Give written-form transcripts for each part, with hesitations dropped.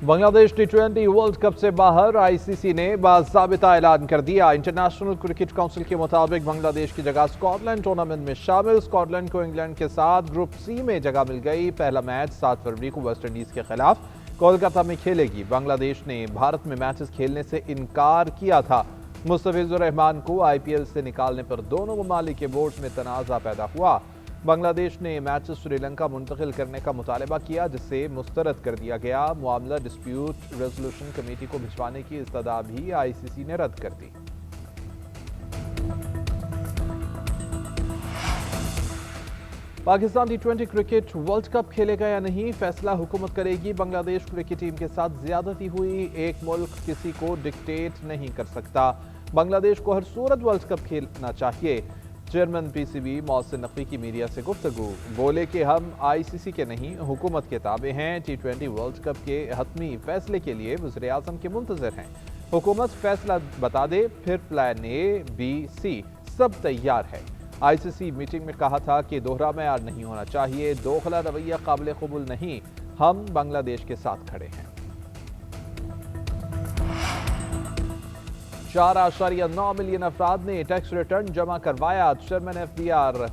بنگلہ دیش ٹی20 world cup سے باہر ICC نے باضابطہ اعلان کر دیا۔ انٹرنیشنل کرکٹ کونسل کے مطابق بنگلہ دیش کی جگہ سکاٹ لینڈ ٹورنامنٹ میں شامل۔ سکاٹ لینڈ کو انگلینڈ کے ساتھ گروپ سی میں جگہ مل گئی۔ پہلا میچ 7 فروری کو ویسٹ انڈیز کے خلاف کولکاتہ میں کھیلے گی۔ بنگلہ دیش نے بھارت میں میچز کھیلنے سے انکار کیا تھا۔ مستفیض الرحمان کو IPL سے نکالنے پر دونوں ممالک کے بورڈز میں تنازع پیدا ہوا۔ بنگلہ دیش نے میچز سری لنکا منتقل کرنے کا مطالبہ کیا، جسے مسترد کر دیا گیا۔ معاملہ ڈسپیوٹ ریزولوشن کمیٹی کو بھجوانے کی استدعا بھی ICC نے رد کر دی۔ پاکستان ٹی20 کرکٹ ورلڈ کپ کھیلے گا یا نہیں، فیصلہ حکومت کرے گی۔ بنگلہ دیش کرکٹ ٹیم کے ساتھ زیادتی ہوئی، ایک ملک کسی کو ڈکٹیٹ نہیں کر سکتا۔ بنگلہ دیش کو ہر صورت ورلڈ کپ کھیلنا چاہیے۔ چیئرمین PCB محسن نقوی کی میڈیا سے گفتگو، بولے کہ ہم ICC کے نہیں، حکومت کے تابع ہیں۔ ٹی20 ورلڈ کپ کے حتمی فیصلے کے لیے وزیر اعظم کے منتظر ہیں۔ حکومت فیصلہ بتا دے، پھر پلان A B C سب تیار ہے۔ ICC میٹنگ میں کہا تھا کہ دوہرا معیار نہیں ہونا چاہیے، دوغلا رویہ قابل قبول نہیں، ہم بنگلہ دیش کے ساتھ کھڑے ہیں۔ 4.9 ملین افراد نے ٹیکس ریٹرن جمع کروایا۔ چیئرمین FBR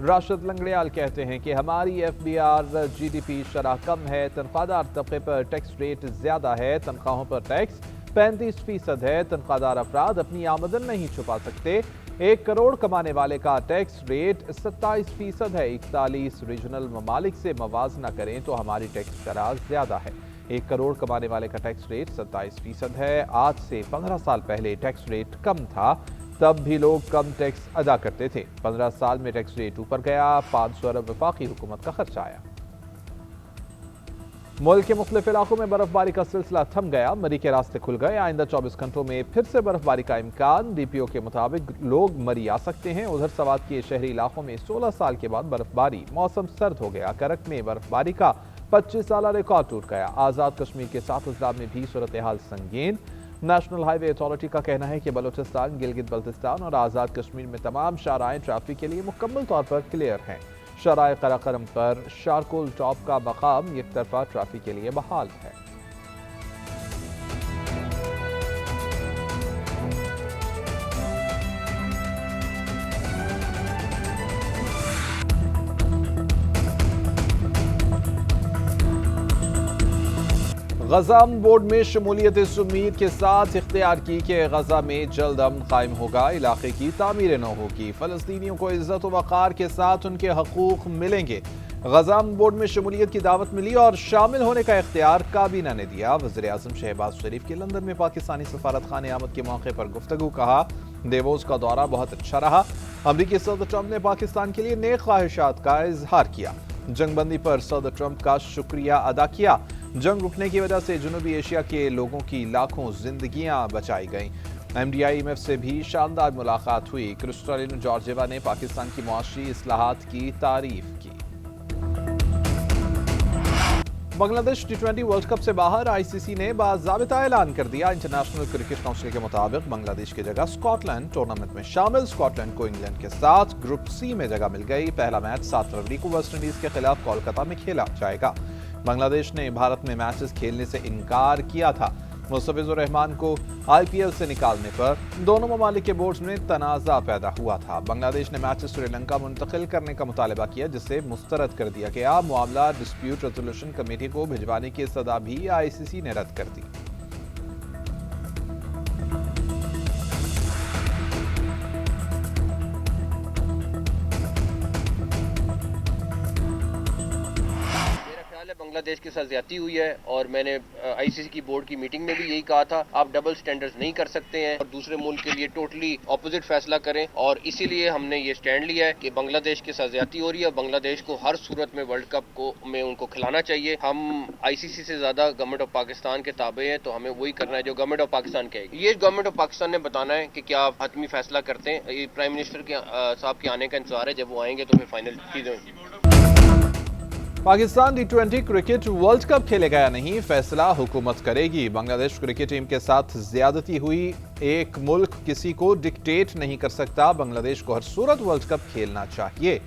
راشد لنگڑیال کہتے ہیں کہ ہماری FBR GDP شرح کم ہے، تنخواہ دار طبقے پر ٹیکس ریٹ زیادہ ہے، تنخواہوں پر ٹیکس 35% ہے، تنخواہ دار افراد اپنی آمدن نہیں چھپا سکتے۔ 1 کروڑ کمانے والے کا ٹیکس ریٹ 27% ہے۔ 41 ریجنل ممالک سے موازنہ کریں تو ہماری ٹیکس شرح زیادہ ہے۔ 1 کروڑ کمانے والے کا ٹیکس ریٹ 27% ہے۔ آج سے 15 سال پہلے ٹیکس ریٹ کم تھا، تب بھی لوگ کم ٹیکس ادا کرتے تھے۔ 15 سال میں ٹیکس ریٹ اوپر گیا، 500 ارب وفاقی حکومت کا خرچہ آیا۔ ملک کے مختلف علاقوں میں برف باری کا سلسلہ تھم گیا، مری کے راستے کھل گئے۔ آئندہ 24 گھنٹوں میں پھر سے برف باری کا امکان۔ DPO کے مطابق لوگ مری آ سکتے ہیں۔ ادھر سوات کے شہری علاقوں میں 16 سال کے بعد برف باری، موسم سرد ہو گیا۔ کرک میں برف باری کا 25 سالہ ریکارڈ ٹوٹ گیا۔ آزاد کشمیر کے 7 اضلاع میں بھی صورتحال سنگین۔ نیشنل ہائی وے اتھارٹی کا کہنا ہے کہ بلوچستان، گلگت بلتستان اور آزاد کشمیر میں تمام شاہراہیں ٹریفک کے لیے مکمل طور پر کلیئر ہیں۔ شاہراہ قراقرم پر شارکول ٹاپ کا مقام یک طرفہ ٹریفک کے لیے بحال ہے۔ غزہ بورڈ میں شمولیت اس امید کے ساتھ اختیار کی کہ غزہ میں جلد امن قائم ہوگا، علاقے کی تعمیر نو ہوگی، فلسطینیوں کو عزت و وقار کے ساتھ ان کے حقوق ملیں گے۔ غزہ بورڈ میں شمولیت کی دعوت ملی اور شامل ہونے کا اختیار کابینہ نے دیا۔ وزیر اعظم شہباز شریف کی لندن میں پاکستانی سفارت خانے آمد کے موقع پر گفتگو، کہا دیووس کا دورہ بہت اچھا رہا۔ امریکی صدر ٹرمپ نے پاکستان کے لیے نیک خواہشات کا اظہار کیا۔ جنگ بندی پر صدر ٹرمپ کا شکریہ ادا کیا۔ جنگ رکنے کی وجہ سے جنوبی ایشیا کے لوگوں کی لاکھوں زندگیاں بچائی گئیں۔ MDI-IMF سے بھی شاندار ملاقات ہوئی۔ کرسٹالینو جارجیوا نے پاکستان کی معاشی اصلاحات کی تعریف کی۔ بنگلہ دیش ٹی20 ورلڈ کپ سے باہر ICC نے باضابطہ اعلان کر دیا۔ انٹرنیشنل کرکٹ کونسل کے مطابق بنگلہ دیش کی جگہ سکاٹ لینڈ ٹورنامنٹ میں شامل۔ سکاٹ لینڈ کو انگلینڈ کے ساتھ گروپ سی میں جگہ مل گئی۔ پہلا میچ 7 فروری کو ویسٹ انڈیز کے خلاف کولکاتہ میں کھیلا جائے گا۔ بنگلہ دیش نے بھارت میں میچز کھیلنے سے انکار کیا تھا۔ مستفیض الرحمان کو IPL سے نکالنے پر دونوں ممالک کے بورڈز میں تنازع پیدا ہوا تھا۔ بنگلہ دیش نے میچز سری لنکا منتقل کرنے کا مطالبہ کیا، جسے مسترد کر دیا گیا۔ معاملہ ڈسپیوٹ ریزولوشن کمیٹی کو بھجوانے کی استدعا بھی ICC نے رد کر دی۔ بنگلہ دیش کے ساتھ زیادتی ہوئی ہے اور میں نے ICC کی بورڈ کی میٹنگ میں بھی یہی کہا تھا، آپ ڈبل سٹینڈرڈز نہیں کر سکتے ہیں اور دوسرے ملک کے لیے ٹوٹلی اپوزٹ فیصلہ کریں، اور اسی لیے ہم نے یہ سٹینڈ لیا ہے کہ بنگلہ دیش کے ساتھ زیادتی ہو رہی ہے۔ بنگلہ دیش کو ہر صورت میں ورلڈ کپ میں ان کو کھلانا چاہیے۔ ہم ICC سے زیادہ گورنمنٹ آف پاکستان کے تابع ہیں، تو ہمیں وہی کرنا ہے جو گورنمنٹ آف پاکستان کہے گی۔ یہ گورنمنٹ آف پاکستان نے بتانا ہے کہ کیا آپ حتمی فیصلہ کرتے ہیں۔ یہ پرائم منسٹر کے صاحب کے آنے کا انتظار ہے، جب وہ آئیں گے تو پھر فائنل چیزیں ہوگی۔ پاکستان ٹی20 کرکٹ ورلڈ کپ کھیلے گا یا نہیں، فیصلہ حکومت کرے گی۔ بنگلہ دیش کرکٹ ٹیم کے ساتھ زیادتی ہوئی، ایک ملک کسی کو ڈکٹیٹ نہیں کر سکتا۔ بنگلہ دیش کو ہر صورت ورلڈ کپ کھیلنا چاہیے۔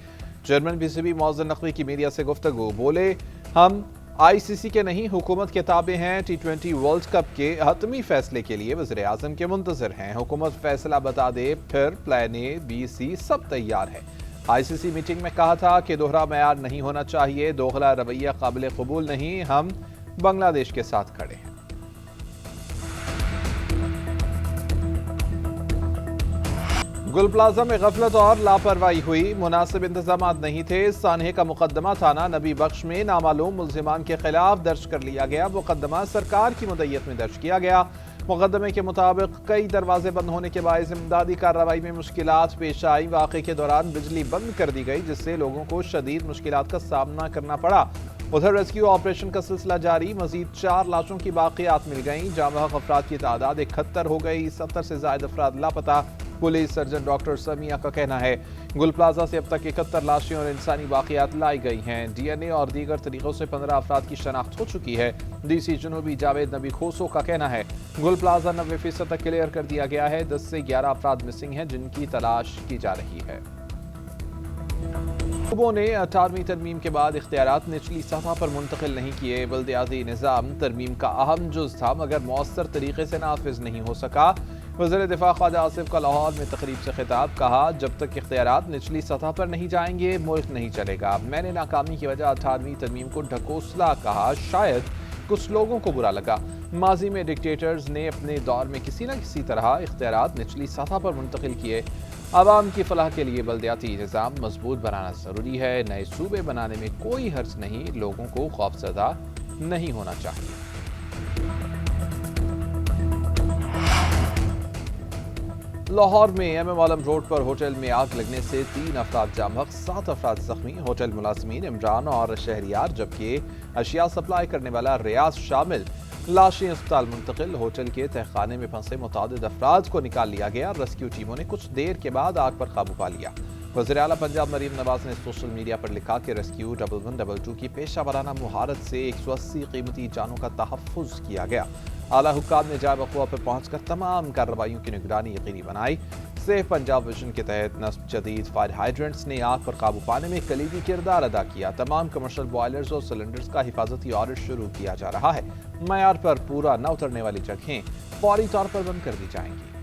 چیئرمین PCB محسن نقوی کی میڈیا سے گفتگو، بولے ہم ICC کے نہیں حکومت کے تابع ہیں T20 ورلڈ کپ کے حتمی فیصلے کے لیے وزیر اعظم کے منتظر ہیں حکومت فیصلہ بتا دے پھر پلان A B C سب تیار ہے ICC میٹنگ میں کہا تھا کہ دوہرا معیار نہیں ہونا چاہیے دوغلا رویہ قابل قبول نہیں ہم بنگلہ دیش کے ساتھ کھڑے ہیں گل پلازا میں غفلت اور لاپرواہی ہوئی مناسب انتظامات نہیں تھے سانحے کا مقدمہ تھانہ نبی بخش میں نامعلوم ملزمان کے خلاف درج کر لیا گیا مقدمہ سرکار کی مدعیت میں درج کیا گیا مقدمے کے مطابق کئی دروازے بند ہونے کے باعث امدادی کارروائی میں مشکلات پیش آئی واقعے کے دوران بجلی بند کر دی گئی جس سے لوگوں کو شدید مشکلات کا سامنا کرنا پڑا ادھر ریسکیو آپریشن کا سلسلہ جاری مزید 4 لاشوں کی باقیات مل گئیں جاں بحق افراد کی تعداد 71 ہو گئی 70 سے زائد افراد لاپتہ پولیس سرجن ڈاکٹر سمیہ کا کہنا ہے گل پلازا سے اب تک 71 لاشیں اور انسانی باقیات لائی گئی ہیں DNA اور دیگر طریقوں سے 15 افراد کی شناخت ہو چکی ہے DC جنوبی جاوید نبی کھوسو کا کہنا ہے گل پلازا 90% تک کلیئر کر دیا گیا ہے 10 سے 11 افراد مسنگ ہیں جن کی تلاش کی جا رہی ہے صوبوں نے 18ویں ترمیم کے بعد اختیارات نچلی سطح پر منتقل نہیں کیے بلدیاتی نظام ترمیم کا اہم جز تھا مگر مؤثر طریقے سے نافذ نہیں ہو سکا وزیر دفاع خواجہ آصف کا لاہور میں تقریب سے خطاب کہا جب تک اختیارات نچلی سطح پر نہیں جائیں گے ملک نہیں چلے گا میں نے ناکامی کی وجہ 18ویں ترمیم کو ڈھکوسلا کہا شاید کچھ لوگوں کو برا لگا ماضی میں ڈکٹیٹرز نے اپنے دور میں کسی نہ کسی طرح اختیارات نچلی سطح پر منتقل کیے عوام کی فلاح کے لیے بلدیاتی نظام مضبوط بنانا ضروری ہے نئے صوبے بنانے میں کوئی حرج نہیں لوگوں کو خوفزدہ نہیں ہونا چاہیے لاہور میں MM عالم روڈ پر ہوٹل میں آگ لگنے سے 3 افراد جاں بحق 7 افراد زخمی ہوٹل ملازمین عمران اور شہریار جبکہ اشیاء سپلائی کرنے والا ریاض شامل لاشیں اسپتال منتقل ہوٹل کے تہخانے میں پھنسے متعدد افراد کو نکال لیا گیا ریسکیو ٹیموں نے کچھ دیر کے بعد آگ پر قابو پا لیا وزیر اعلیٰ پنجاب مریم نواز نے سوشل میڈیا پر لکھا کہ ریسکیو 1122 کی پیشہ ورانہ مہارت سے 180 قیمتی جانوں کا تحفظ کیا گیا اعلیٰ حکام نے جائے وقوع پر پہنچ کر تمام کارروائیوں کی نگرانی یقینی بنائی سیف پنجاب ویژن کے تحت نصب جدید فائر ہائیڈرنٹس نے آگ پر قابو پانے میں کلیدی کردار ادا کیا تمام کمرشل بوائلرز اور سلنڈرز کا حفاظتی آڈٹ شروع کیا جا رہا ہے معیار پر پورا نہ اترنے والی جگہیں فوری طور پر بند کر دی جائیں گی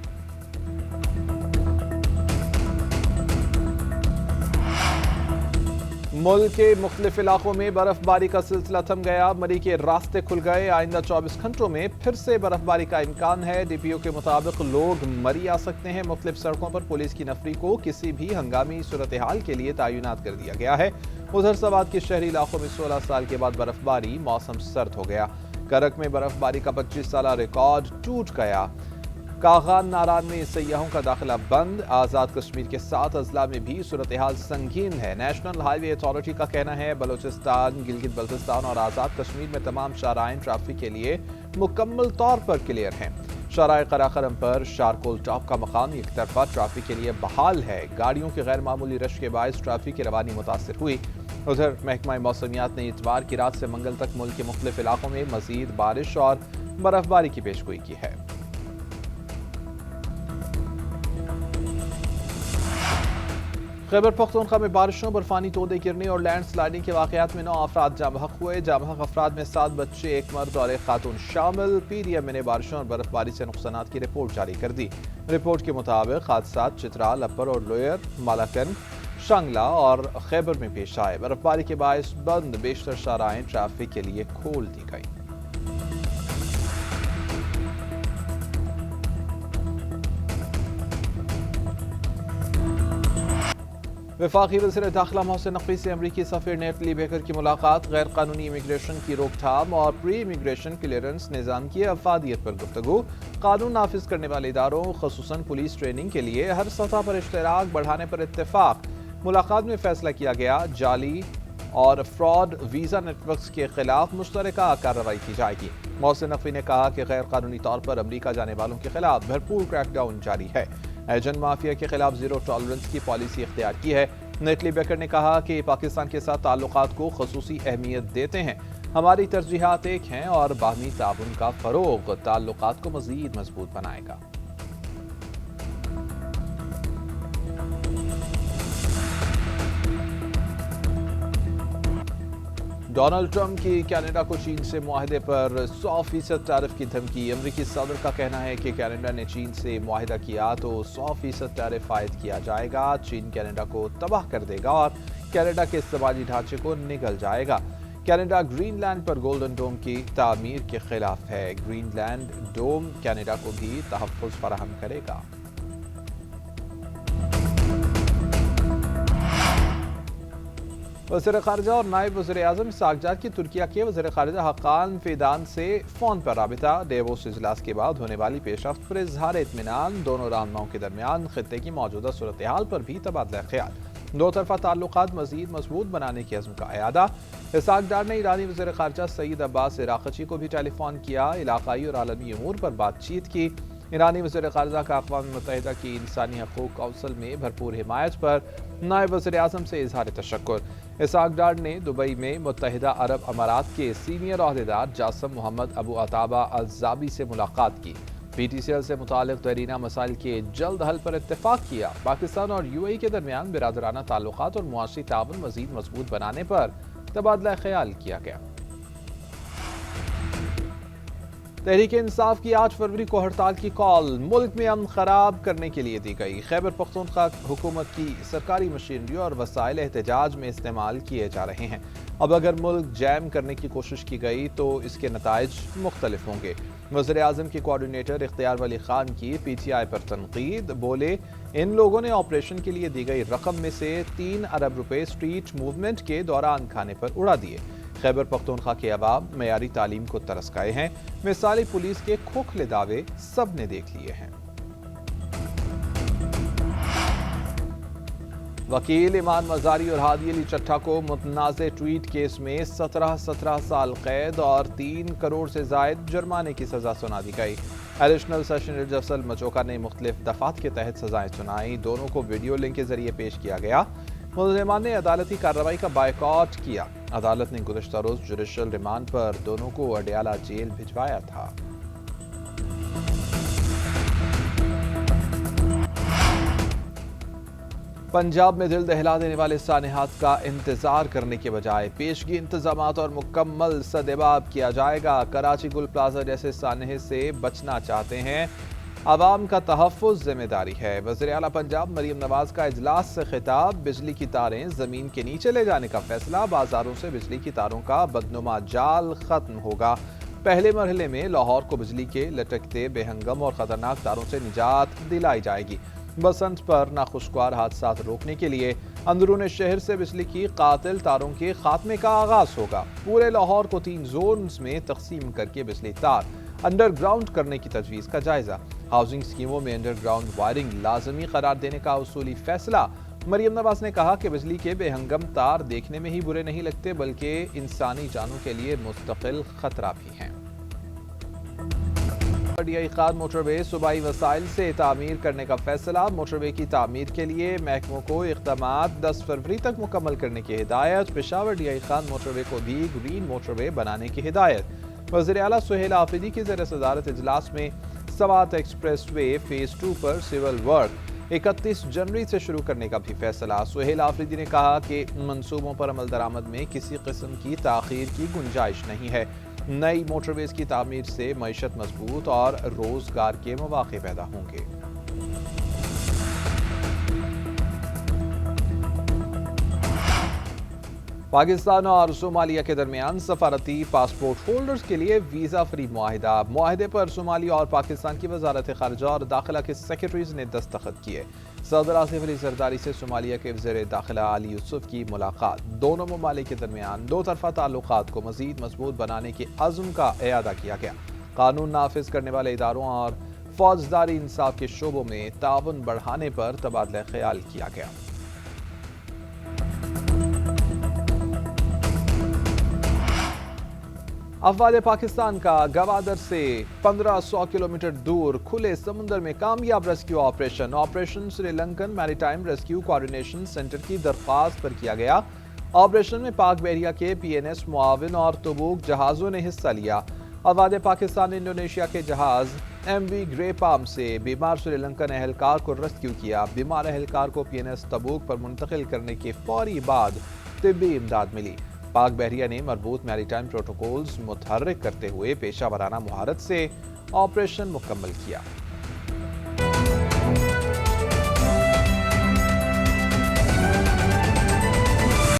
ملک کے مختلف علاقوں میں برف باری کا سلسلہ تھم گیا مری کے راستے کھل گئے آئندہ 24 گھنٹوں میں پھر سے برف باری کا امکان ہے DPO کے مطابق لوگ مری آ سکتے ہیں مختلف سڑکوں پر پولیس کی نفری کو کسی بھی ہنگامی صورتحال کے لیے تعینات کر دیا گیا ہے ادھر سوات کے شہری علاقوں میں 16 سال کے بعد برف باری موسم سرد ہو گیا کرک میں برف باری کا 25 سالہ ریکارڈ ٹوٹ گیا کاغان ناران میں سیاحوں کا داخلہ بند آزاد کشمیر کے 7 اضلاع میں بھی صورتحال سنگین ہے نیشنل ہائی وے اتھارٹی کا کہنا ہے بلوچستان گلگت بلتستان اور آزاد کشمیر میں تمام شاہراہیں ٹریفک کے لیے مکمل طور پر کلیئر ہیں شاہراہ قراقرم پر شارکول ٹاپ کا مقام ایک طرفہ ٹریفک کے لیے بحال ہے گاڑیوں کے غیر معمولی رش کے باعث ٹریفک کی روانی متاثر ہوئی ادھر محکمہ موسمیات نے اتوار کی رات سے منگل تک ملک کے مختلف علاقوں میں مزید بارش اور برف باری کی پیشگوئی کی ہے خیبر پختونخوا میں بارشوں برفانی تودے گرنے اور لینڈ سلائڈنگ کے واقعات میں 9 افراد جاں بحق ہوئے جاں بحق افراد میں 7 بچے 1 مرد اور 1 خاتون شامل PDM نے بارشوں اور برف باری سے نقصانات کی رپورٹ جاری کر دی رپورٹ کے مطابق حادثات چترال اپر اور لوئر مالاکن شانگلہ اور خیبر میں پیش آئے برف باری کے باعث بند بیشتر شاہراہیں ٹریفک کے لیے کھول دی گئی وفاقی وزیر داخلہ محسن نقوی سے امریکی سفیر نیٹلی بیکر کی ملاقات غیر قانونی امیگریشن کی روک تھام اور پری امیگریشن کلیئرنس نظام کی افادیت پر گفتگو قانون نافذ کرنے والے اداروں خصوصاً پولیس ٹریننگ کے لیے ہر سطح پر اشتراک بڑھانے پر اتفاق ملاقات میں فیصلہ کیا گیا جعلی اور فراڈ ویزا نیٹ ورکس کے خلاف مشترکہ کارروائی کی جائے گی محسن نقوی نے کہا کہ غیر قانونی طور پر امریکہ جانے والوں کے خلاف بھرپور کریک ڈاؤن جاری ہے ایجنٹ مافیا کے خلاف زیرو ٹالرنس کی پالیسی اختیار کی ہے نیٹلی بیکر نے کہا کہ پاکستان کے ساتھ تعلقات کو خصوصی اہمیت دیتے ہیں ہماری ترجیحات ایک ہیں اور باہمی تعاون کا فروغ تعلقات کو مزید مضبوط بنائے گا ڈونلڈ ٹرمپ کی کینیڈا کو چین سے معاہدے پر 100% ٹیرف کی دھمکی۔ امریکی صدر کا کہنا ہے کہ کینیڈا نے چین سے معاہدہ کیا تو 100% ٹیرف عائد کیا جائے گا۔ چین کینیڈا کو تباہ کر دے گا اور کینیڈا کے استعمالی ڈھانچے کو نگل جائے گا۔ کینیڈا گرین لینڈ پر گولڈن ڈوم کی تعمیر کے خلاف ہے۔ گرین لینڈ ڈوم کینیڈا کو بھی تحفظ فراہم کرے گا۔ وزیر خارجہ اور نائب وزیر اعظم اسحاق ڈار کی ترکیہ کے وزیر خارجہ حقان فیدان سے فون پر رابطہ۔ ڈیووس اجلاس کے بعد ہونے والی پیش رفت پر اظہار اطمینان۔ دونوں رہنماؤں کے درمیان خطے کی موجودہ صورتحال پر بھی تبادلہ خیال۔ دو طرفہ تعلقات مزید مضبوط بنانے کے عزم کا اعادہ۔ اسحاق ڈار نے ایرانی وزیر خارجہ سعید عباس عراقچی کو بھی ٹیلی فون کیا، علاقائی اور عالمی امور پر بات چیت کی۔ ایرانی وزیر خارجہ کا اقوام متحدہ کی انسانی حقوق کونسل میں بھرپور حمایت پر نائب وزیر اعظم سے اظہار تشکر۔ اسحاق ڈار نے دبئی میں متحدہ عرب امارات کے سینئر عہدیدار جاسم محمد ابو عطابہ الزابی سے ملاقات کی۔ پی ٹی سی ایل سے متعلق دیرینہ مسائل کے جلد حل پر اتفاق کیا۔ پاکستان اور یو اے ای کے درمیان برادرانہ تعلقات اور معاشی تعاون مزید مضبوط بنانے پر تبادلہ خیال کیا گیا۔ تحریک انصاف کی 8 فروری کو ہڑتال کی کال ملک میں امن خراب کرنے کے لیے دی گئی۔ خیبر پختونخوا حکومت کی سرکاری مشینری اور وسائل احتجاج میں استعمال کیے جا رہے ہیں۔ اب اگر ملک جیم کرنے کی کوشش کی گئی تو اس کے نتائج مختلف ہوں گے۔ وزیر اعظم کے کوارڈینیٹر اختیار ولی خان کی پی ٹی آئی پر تنقید۔ بولے ان لوگوں نے آپریشن کے لیے دی گئی رقم میں سے 3 ارب روپے اسٹریٹ موومنٹ کے دوران کھانے پر اڑا دیے۔ خیبر پختونخوا کے عوام معیاری تعلیم کو ترس گئے ہیں۔ مثالی پولیس کے کھوکھلے دعوے سب نے دیکھ لیے ہیں۔ وکیل ایمان مزاری اور ہادی علی چٹھا کو متنازع ٹویٹ کیس میں 17 سال قید اور 3 کروڑ سے زائد جرمانے کی سزا سنا دی گئی۔ ایڈیشنل سیشن جج افضل مچوکا نے مختلف دفعات کے تحت سزائیں سنائیں۔ دونوں کو ویڈیو لنک کے ذریعے پیش کیا گیا۔ ملزمان نے عدالتی کارروائی کا بائیکاٹ کیا۔ عدالت نے گزشتہ روز جوڈیشل ریمانڈ پر دونوں کو اڈیالہ جیل بھجوایا تھا۔ پنجاب میں دل دہلا دینے والے سانحات کا انتظار کرنے کے بجائے پیشگی انتظامات اور مکمل سدباب کیا جائے گا۔ کراچی گل پلازا جیسے سانحے سے بچنا چاہتے ہیں، عوام کا تحفظ ذمہ داری ہے۔ وزیر اعلیٰ پنجاب مریم نواز کا اجلاس سے خطاب۔ بجلی کی تاریں زمین کے نیچے لے جانے کا فیصلہ۔ بازاروں سے بجلی کی تاروں کا بدنما جال ختم ہوگا۔ پہلے مرحلے میں لاہور کو بجلی کے لٹکتے بے ہنگم اور خطرناک تاروں سے نجات دلائی جائے گی۔ بسنت پر ناخوشگوار حادثات روکنے کے لیے اندرون شہر سے بجلی کی قاتل تاروں کے خاتمے کا آغاز ہوگا۔ پورے لاہور کو 3 زونز میں تقسیم کر کے بجلی تار انڈر گراؤنڈ کرنے کی تجویز کا جائزہ۔ ہاؤسنگ اسکیموں میں انڈر گراؤنڈ وائرنگ لازمی قرار دینے کا اصولی فیصلہ۔ مریم نواز نے کہا کہ بجلی کے بے ہنگم تار دیکھنے میں ہی برے نہیں لگتے بلکہ انسانی جانوں کے لیے مستقل خطرہ بھی ہیں۔ ڈی آئی خان موٹر وے صوبائی وسائل سے تعمیر کرنے کا فیصلہ۔ موٹر وے کی تعمیر کے لیے محکموں کو اقدامات 10 فروری تک مکمل کرنے کی ہدایت۔ Peshawar D I Khan motorway کو بھی گرین موٹر وے بنانے کی ہدایت۔ وزیر اعلیٰ سہیل آفریدی کی زیر صدارت اجلاس میں سوات ایکسپریس وے فیز 2 پر سول ورک 31 جنوری سے شروع کرنے کا بھی فیصلہ۔ سہیل آفریدی نے کہا کہ منصوبوں پر عمل درآمد میں کسی قسم کی تاخیر کی گنجائش نہیں ہے۔ نئی موٹر ویز کی تعمیر سے معیشت مضبوط اور روزگار کے مواقع پیدا ہوں گے۔ پاکستان اور صومالیہ کے درمیان سفارتی پاسپورٹ ہولڈرز کے لیے ویزا فری معاہدہ۔ معاہدے پر صومالیہ اور پاکستان کی وزارت خارجہ اور داخلہ کے سیکرٹریز نے دستخط کیے۔ صدر آصف علی زرداری سے صومالیہ کے وزیر داخلہ علی یوسف کی ملاقات۔ دونوں ممالک کے درمیان 2 طرفہ تعلقات کو مزید مضبوط بنانے کے عزم کا اعادہ کیا گیا۔ قانون نافذ کرنے والے اداروں اور فوجداری انصاف کے شعبوں میں تعاون بڑھانے پر تبادلہ خیال کیا گیا۔ افواج پاکستان کا گوادر سے 1500 کلومیٹر دور کھلے سمندر میں کامیاب ریسکیو آپریشن سری لنکن میری ٹائم ریسکیو کوارڈینیشن سینٹر کی درخواست پر کیا گیا۔ آپریشن میں پاک بحریہ کے پی این ایس معاون اور تبوک جہازوں نے حصہ لیا۔ افواج پاکستان نے انڈونیشیا کے جہاز ایم وی گرے پام سے بیمار سری لنکن اہلکار کو ریسکیو کیا۔ بیمار اہلکار کو پی این ایس تبوک پر منتقل کرنے کے فوری بعد طبی امداد ملی۔ پاک بحریہ نے مربوط میری ٹائم پروٹوکولز متحرک کرتے ہوئے پیشہ ورانہ مہارت سے آپریشن مکمل کیا۔